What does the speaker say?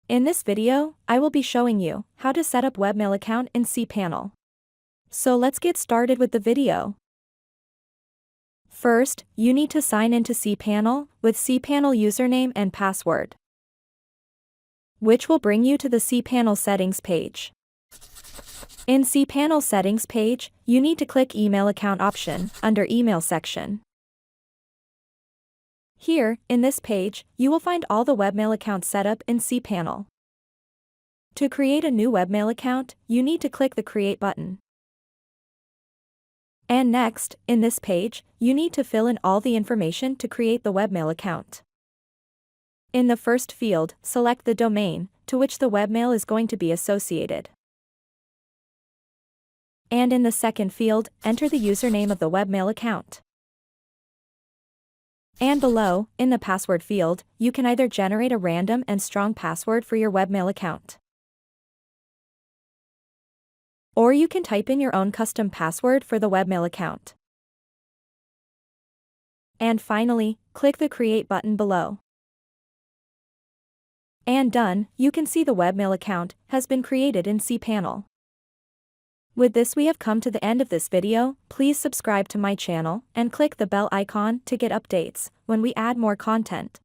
In this video, I will be showing you how to set up webmail account in CPanel. So let's get started with the video. First, you need to sign into CPanel with CPanel username and password, which will bring you to the CPanel settings page. In CPanel settings page, you need to click email account option under email section. Here, in this page, you will find all the webmail accounts set up in CPanel. To create a new webmail account, you need to click the Create button. And next, in this page, you need to fill in all the information to create the webmail account. In the first field, select the domain to which the webmail is going to be associated. And in the second field, enter the username of the webmail account. And below, in the password field, you can either generate a random and strong password for your webmail account, or you can type in your own custom password for the webmail account. And finally, click the Create button below. And done, you can see the webmail account has been created in CPanel. With this, we have come to the end of this video. Please subscribe to my channel and click the bell icon to get updates when we add more content.